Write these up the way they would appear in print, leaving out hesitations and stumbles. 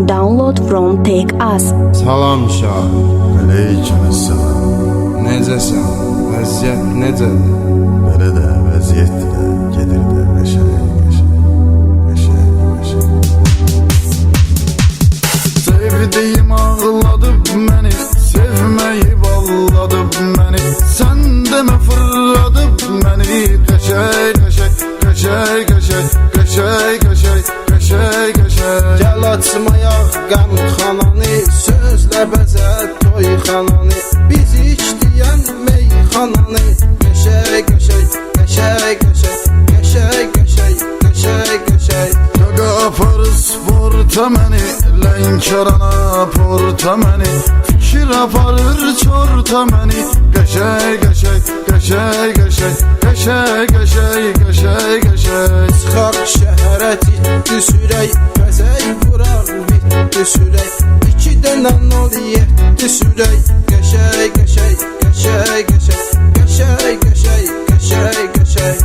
Download from Take Us. Salam şah. Aleykümselam. Necəsən? Vəziyyət necədir? Belə də vəziyyətdir də, gedir də qəşəng. Sevdiyim ağladıp məni, sevməyib ağladıp məni. Sən demə fırladıp məni. Qəşəng, qəşəng, qəşəng, qəşəng, qəşəng, qəşəng, qəşəng. Gəl açmayaq qəmxananı, sözlə bəzət toyxananı. Biz içdiyən meyxananı. Qəşəng, qəşəng, qəşəng, qəşəng, qəşəng, qəşəng, qəşəng, qəşəng. Qaqa apar sporta məni, Lənkərana porta məni. Fikir aparır çorta məni. Qəşəng, qəşəng, qəşəng, qəşəng, qəşəng, qəşəng, qəşəng, qəşəng. Çıxaq şəhərə ciddi sürək, bəzək vuraq bitdi sürək. İki dənə nol yetdi sürək. Qəşəng, qəşəng, qəşəng, qəşəng, qəşəng, qəşəng, qəşəng, qəşəng.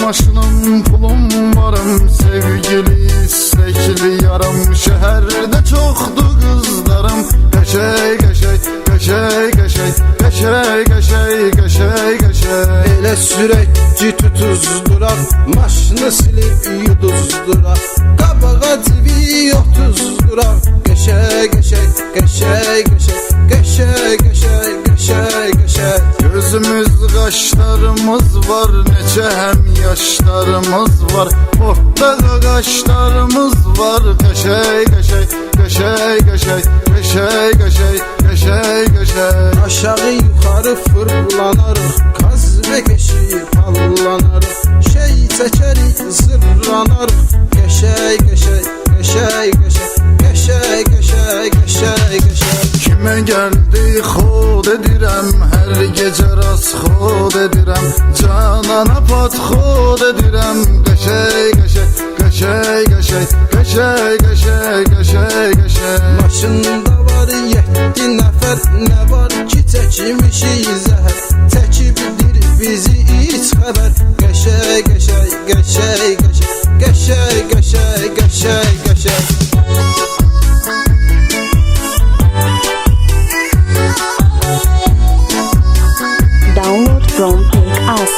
Maşınım, pulum varım, sevgili, istekli yaram. Şəhərdə çoxdur qızlarım. Qəşəng, qəşəng, qəşəng, qəşəng, qəşəng, qəşəng, qəşəng, qəşəng. Elə sürək ki tutuzduraq, maşını silib yuduzduraq. Qabağa civi yotuzduraq. Qəşəng, qəşəng, qəşəng, qəşəng, qəşəng, qəşəng, qəşəng, qəşəng. Gözümüz qaşlarımız var, neçə həm yaşlarımız var. Portda qaşlarımız var. Qəşəng, qəşəng, qəşəng, qəşəng, qəşəng, qəşəng, qəşəng, qəşəng. Aşağı yuxarı fırlanarıq, qaz və keşif hallanarıq. Şey çəkərik, zırlanarıq. Qəşəng, qəşəng, qəşəng, qəşəng, qəşəng, qəşəng, qəşəng, qəşəng. Kimə gəldi xod edirəm, hər gecə rast xod edirəm. Canana pat xod edirəm. Qəşəng, qəşəng, qəşəng, qəşəng, qəşəng, qəşəng, qəşəng, qəşəng. Maşında var 7 nəfər, nə var ki çəkmişik zəhər. Çəkibdir bizi heç xəbər. Qəşəng, qəşəng, qəşəng, qəşəng, qəşəng, qəşəng, qəşəng, qəşəng. Download from Take Us.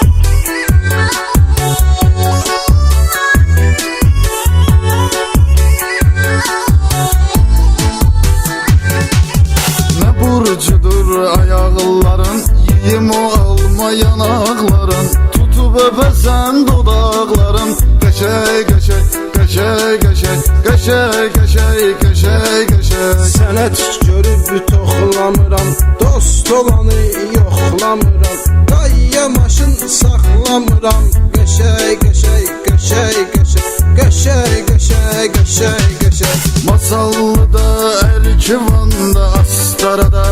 Nə burcudur ayaqların, yiyim o alma yanaqların. Tutub öpəsən dodaqların. Qəşəng, qəşəng, qəşəng, qəşəng, qəşəng, qəşəng, qəşəng, qəşəng. Sənət görüb toxlamıram, dost olanı yoxlamıram. Qayya maşın saxlamıram. Qəşəng, qəşəng, qəşəng, qəşəng, qəşəng, qəşəng, qəşəng, qəşəng. Masallıda, Ərkivanda, Astarada,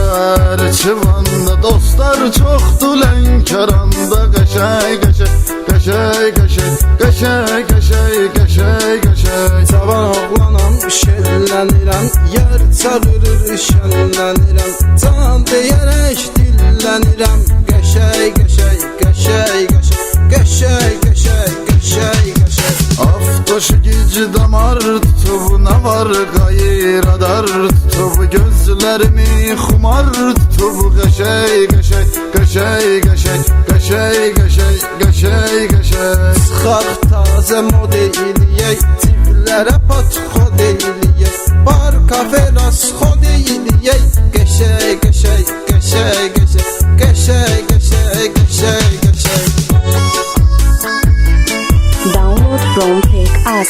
Ərkivanda. Dostlar çoxdur Lənkəranda. Qəşəng, qəşəng, qəşəng, qəşəng, qəşəng, qəşəng, qəşəng, qəşəng. Cavan oğlanam, şellənirəm, yer çağırır, şənlənirəm. Can deyərək dillənirəm. Qəşəng, qəşəng, qəşəng, qəşəng, qəşəng, qəşəng, qəşəng, qəşəng. Aftoşu gici damar tutub, nə var qayır adar tutub. Gözlərimi xumar tutub. Qəşəng, qəşəng, qəşəng, qəşəng, qəşəng, qəşəng, qəşəng, qəşəng. Çıxaq tazə model eləyək, tivlərə pat xod eləyək. Bar kafe rast xod eləyək. Qəşəng, qəşəng, qəşəng, qəşəng, qəşəng, qəşəng, qəşəng, qəşəng. Download from Take Us.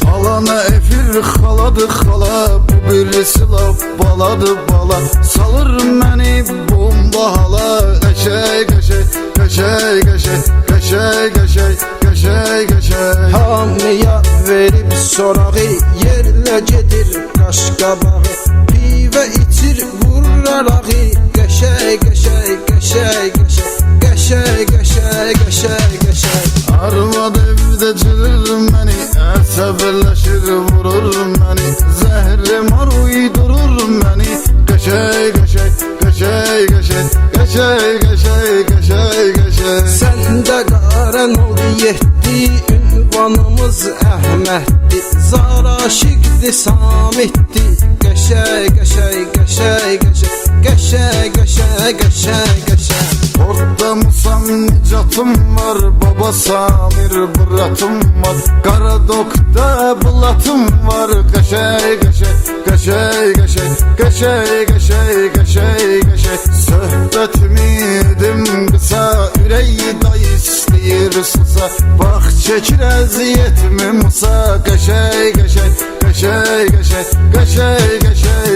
Alana efir xaladı xala, bu birisi laf baladı bala. Salır məni bomba hala. Qəşəng, qəşəng, Qəşəy, qəşəy, qəşəy, qəşəy, qəşəy, qəşəy. Hamıya verib sorağı, yerlə gedir qaş qabağı. Pivə içir vurur arağı, qəşəy, qəşəy, qəşəy, qəşəy, qəşəy, qəşəy, qəşəy, qəşəy. Arvad evdə cırır məni, əsəbləşir vurur məni. Zəhri mar uydurur məni. Qəşəy, qəşəy, qəşəy, qəşəy, qəşəy, qəşəy, qəşəy, qəşəy. Səndə qarən oldu yetdi, ünvanımız Əhməddi. Zar aşiqdi, Samitdi. Qəşəy, qəşəy, qəşəy, qəşəy, qəşəy, qəşəy, qəşəy, qəşəy. Orada Musam nicatım var, Baba Samir bıratım var. Qaradokda bulatım var. Qəşəy, qəşəy, qəşəy, qəşəy, qəşəy, qəşəy, qəşəy, qəşəy. Söhbətimi edim qısa, ürəyi day istəyir susa. Bax çəkir əziyyətimi Musa. Qəşəy, qəşəy, qəşəy, qəşəy, qəşəy, qəşəy,